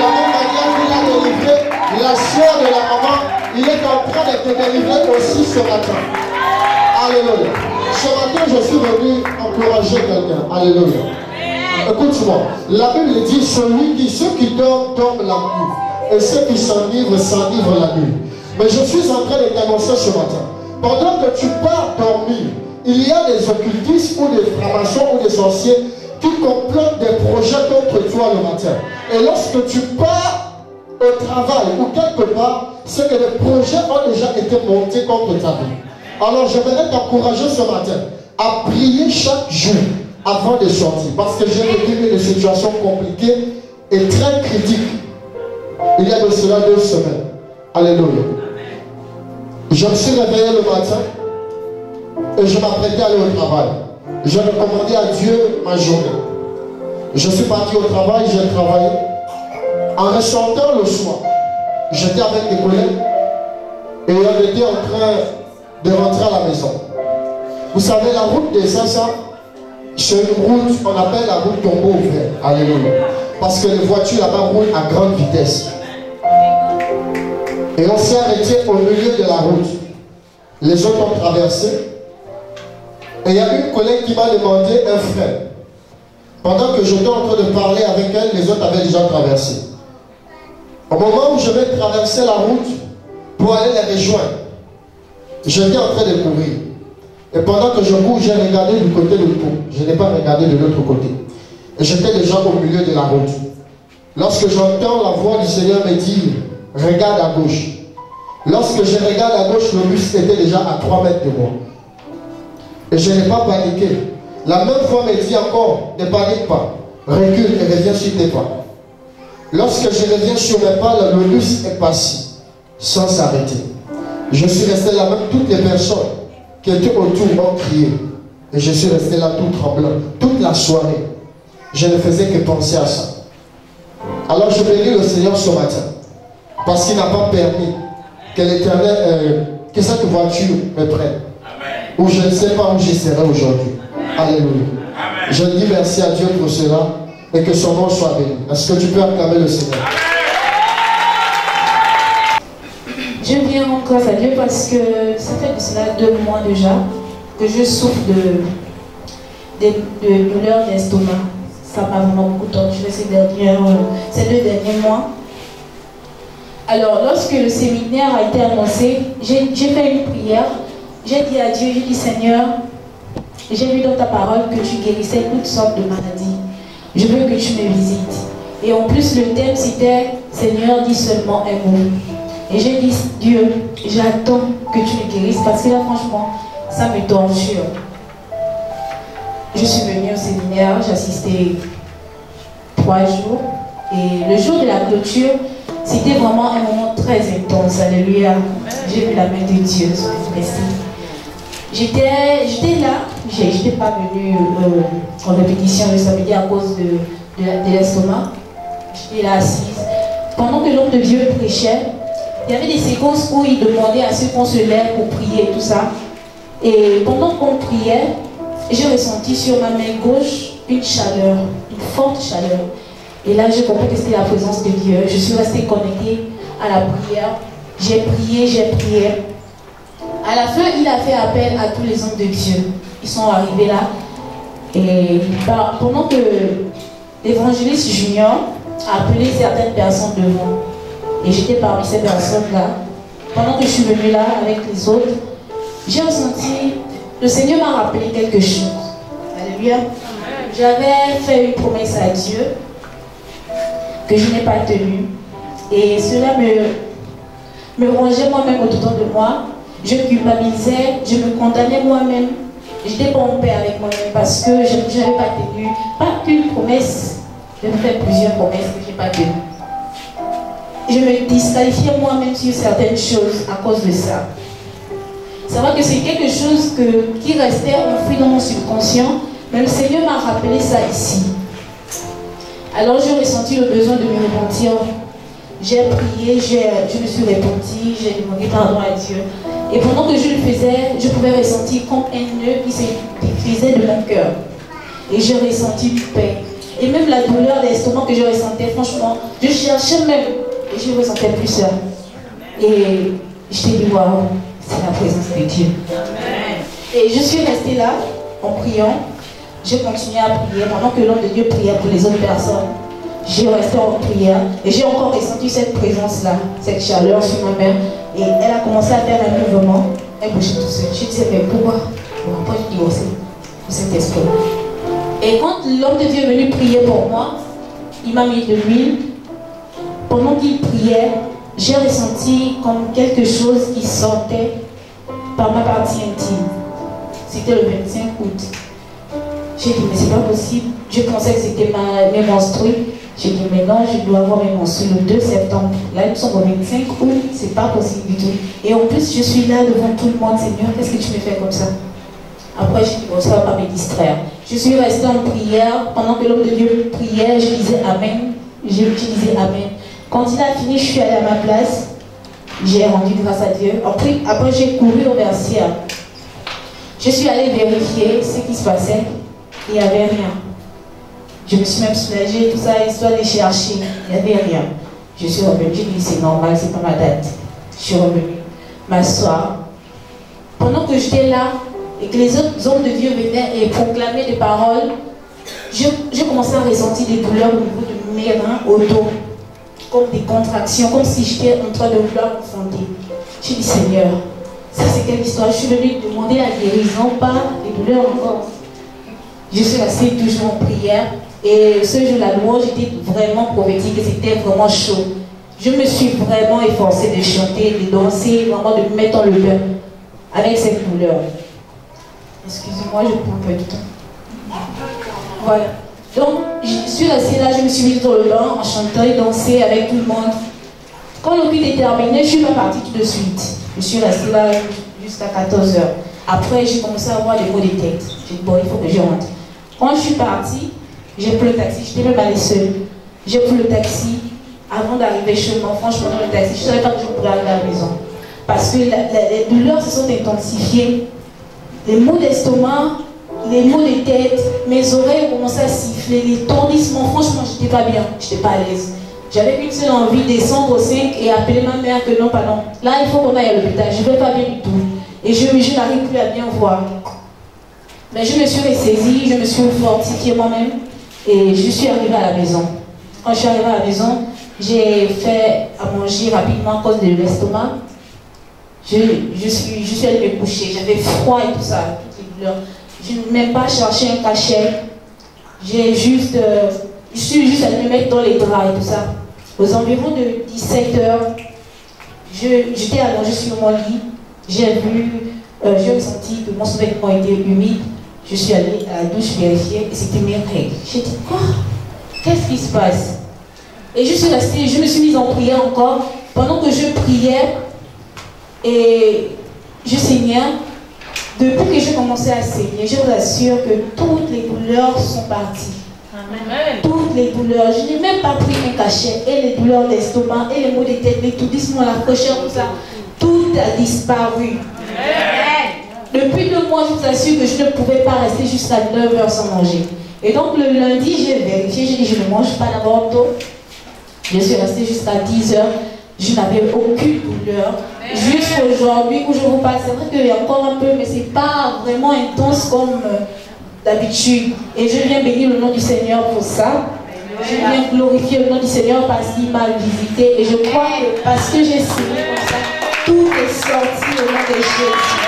la même manière qu'il a délivré la soeur de la maman, il est en train de te délivrer aussi ce matin. Alléluia. Ce matin, je suis venu encourager quelqu'un. Alléluia. Écoute-moi. La Bible dit, ceux qui dorment, dorment la nuit. Et ceux qui s'enivrent, s'enivrent la nuit. Mais je suis en train de t'annoncer ce matin. Pendant que tu pars dormir, il y a des occultistes ou des francs-maçons ou des sorciers qui complotent des projets contre toi le matin. Et lorsque tu pars au travail ou quelque part, c'est que les projets ont déjà été montés contre ta vie. Alors j'aimerais t'encourager ce matin à prier chaque jour avant de sortir. Parce que j'ai vécu des situations compliquées et très critiques. Il y a de cela 2 semaines. Alléluia. Je me suis réveillé le matin et je m'apprêtais à aller au travail. Je recommandais à Dieu ma journée. Je suis parti au travail, j'ai travaillé. En ressortant le soir, j'étais avec des collègues et on était en train de rentrer à la maison. Vous savez, la route des Sassa, c'est une route, on appelle la route tombeau ouvert. Alléluia. Parce que les voitures là-bas roulent à grande vitesse. Et on s'est arrêté au milieu de la route. Les autres ont traversé. Et il y a une collègue qui m'a demandé un frère. Pendant que j'étais en train de parler avec elle, les autres avaient déjà traversé. Au moment où je vais traverser la route pour aller les rejoindre, j'étais en train de courir. Et pendant que je cours, j'ai regardé du côté du pont. Je n'ai pas regardé de l'autre côté. Et j'étais déjà au milieu de la route. Lorsque j'entends la voix du Seigneur me dire, regarde à gauche. Lorsque je regarde à gauche, le bus était déjà à 3 mètres de moi. Et je n'ai pas paniqué. La même voix me dit encore, ne panique pas. Recule et reviens sur tes pas. Lorsque je reviens sur mes pas, le bus est passé sans s'arrêter. Je suis resté là, même toutes les personnes qui étaient autour m'ont crié. Et je suis resté là tout tremblant. Toute la soirée, je ne faisais que penser à ça. Alors je bénis le Seigneur ce matin. Parce qu'il n'a pas permis que l'Éternel, que cette voiture me prenne. Ou je ne sais pas où j'y serai aujourd'hui. Alléluia. Je dis merci à Dieu pour cela et que son nom soit béni. Est-ce que tu peux acclamer le Seigneur? Je viens rendre grâce à Dieu parce que ça fait de cela 2 mois déjà que je souffre de douleurs d'estomac. Ça m'a vraiment beaucoup torturé ces 2 derniers mois. Alors, lorsque le séminaire a été annoncé, j'ai fait une prière. J'ai dit à Dieu, j'ai dit Seigneur, j'ai vu dans ta parole que tu guérissais toutes sortes de maladies. Je veux que tu me visites. Et en plus, le thème c'était Seigneur, dis seulement un mot. Et j'ai dit, Dieu, j'attends que tu me guérisses parce que là, franchement, ça me torture. Je suis venue au séminaire, j'ai assisté 3 jours. Et le jour de la clôture, c'était vraiment un moment très intense. Alléluia. J'ai vu la main de Dieu sur le récit. J'étais là, je n'étais pas venue en répétition le samedi à cause de l'estomac. J'étais là assise. Pendant que l'homme de Dieu prêchait, il y avait des séquences où il demandait à ceux qu'on se lève pour prier et tout ça. Et pendant qu'on priait, j'ai ressenti sur ma main gauche une chaleur, une forte chaleur. Et là, j'ai compris que c'était la présence de Dieu. Je suis restée connectée à la prière. J'ai prié, j'ai prié. À la fin, il a fait appel à tous les hommes de Dieu. Ils sont arrivés là. Et pendant que l'évangéliste Junior a appelé certaines personnes devant, et j'étais parmi ces personnes-là, pendant que je suis venue là avec les autres, j'ai ressenti, le Seigneur m'a rappelé quelque chose. Alléluia. J'avais fait une promesse à Dieu que je n'ai pas tenue. Et cela me rongeait moi-même au-dedans de moi. Je culpabilisais, je me condamnais moi-même. Je n'étais pas en paix avec moi-même parce que je n'avais pas tenu, pas qu'une promesse. Je me fais plusieurs promesses que je n'ai pas tenues. Je me disqualifiais moi-même sur certaines choses à cause de ça. C'est vrai que c'est quelque chose qui restait enfoui dans mon subconscient, mais le Seigneur m'a rappelé ça ici. Alors j'ai ressenti le besoin de me repentir. J'ai prié, je me suis repentie, j'ai demandé pardon à Dieu. Et pendant que je le faisais, je pouvais ressentir comme un nœud qui se défaisait de mon cœur. Et j'ai ressenti une paix. Et même la douleur d'estomac que je ressentais, franchement, je cherchais même et je ne ressentais plus ça. Et je t'ai dit, waouh, c'est la présence de Dieu. Et je suis restée là en priant. J'ai continué à prier pendant que l'homme de Dieu priait pour les autres personnes. J'ai resté en prière et j'ai encore ressenti cette présence-là, cette chaleur sur ma main. Et elle a commencé à faire un mouvement. Elle bougeait tout seul. Je disais, mais pourquoi? Après, je dis, oh, c'est cet esprit. Et quand l'homme de Dieu est venu prier pour moi, il m'a mis de l'huile. Pendant qu'il priait, j'ai ressenti comme quelque chose qui sortait par ma partie intime. C'était le 25 août. J'ai dit, mais c'est pas possible. Je pensais que c'était mes menstrues. J'ai dit, mais non, je dois avoir mes menstrues le 2 septembre. Là, nous sommes au 25 août, c'est pas possible du tout. Et en plus, je suis là devant tout le monde. Seigneur, qu'est-ce que tu me fais comme ça? Après, je dis, bon, ça va pas me distraire. Je suis restée en prière. Pendant que l'homme de Dieu priait, je disais Amen. J'ai utilisé Amen. Quand il a fini, je suis allée à ma place. J'ai rendu grâce à Dieu. Après, j'ai couru au vestiaire. Je suis allée vérifier ce qui se passait. Il n'y avait rien. Je me suis même soulagée, tout ça, histoire de chercher. Il n'y avait rien. Je suis revenue. J'ai dit, c'est normal, c'est pas ma date. Je suis revenue m'asseoir. Pendant que j'étais là, et que les autres hommes de Dieu venaient et proclamaient des paroles, j'ai commencé à ressentir des douleurs au niveau de mes reins, au dos, comme des contractions, comme si j'étais en train de vouloir me fonder. J'ai dit, Seigneur, ça c'est quelle histoire? Je suis venue demander la guérison, pas les douleurs encore. Je suis restée toujours en prière et ce jour la louange était vraiment prophétique et c'était vraiment chaud. Je me suis vraiment efforcée de chanter, de danser, vraiment de me mettre dans le bain avec cette douleur. Excusez-moi, je prends un peu de temps. Voilà. Donc, je suis restée là, je me suis mise dans le bain en chantant et danser avec tout le monde. Quand le culte est terminé, je ne suis pas partie tout de suite. Je suis restée là jusqu'à 14h. Après, j'ai commencé à avoir des maux de tête. J'ai dit, bon, il faut que je rentre. Quand je suis partie, j'ai pris le taxi. J'étais même allée seule. J'ai pris le taxi. Avant d'arriver chez moi, franchement, dans le taxi, je ne savais pas que je pourrais arriver à la maison. Parce que les douleurs se sont intensifiées. Les maux d'estomac, les maux de tête, mes oreilles ont commencé à siffler, les tordissements. Franchement, je n'étais pas bien, je n'étais pas à l'aise. J'avais une seule envie de descendre au 5 et appeler ma mère que non, pardon. Là, il faut qu'on aille à l'hôpital. Je ne vais pas bien du tout. Et je n'arrive plus à bien voir. Mais je me suis ressaisie, je me suis fortifiée moi-même et je suis arrivée à la maison. Quand je suis arrivée à la maison, j'ai fait à manger rapidement à cause de l'estomac. Je suis allée me coucher, j'avais froid et tout ça, toutes les douleurs. Je n'ai même pas cherché un cachet. Je suis juste allée me mettre dans les draps et tout ça. Aux environs de 17h, j'étais allongée sur mon lit. J'ai ressenti que mon sous-vêtement était humide. Je suis allée à la douche vérifier et c'était mes règles. J'ai dit, quoi? Qu'est-ce qui se passe? Et je suis restée, je me suis mise en prière encore. Pendant que je priais et je saignais, depuis que j'ai commencé à saigner, je vous assure que toutes les douleurs sont parties. Amen. Toutes les douleurs. Je n'ai même pas pris un cachet. Et les douleurs d'estomac, et les maux de tête, les l'étourdissement, la fraîcheur, tout ça, tout a disparu. Amen. Depuis 2 mois, je vous assure que je ne pouvais pas rester jusqu'à 9h sans manger. Et donc le lundi, j'ai vérifié, j'ai dit je ne mange pas d'abord tôt. Je suis restée jusqu'à 10h. Je n'avais aucune douleur. Jusqu'aujourd'hui où je vous parle, c'est vrai qu'il y a encore un peu, mais ce n'est pas vraiment intense comme d'habitude. Et je viens bénir le nom du Seigneur pour ça. Je viens glorifier le nom du Seigneur parce qu'il m'a visité. Et je crois que parce que j'ai signé comme ça, tout est sorti au nom de Jésus.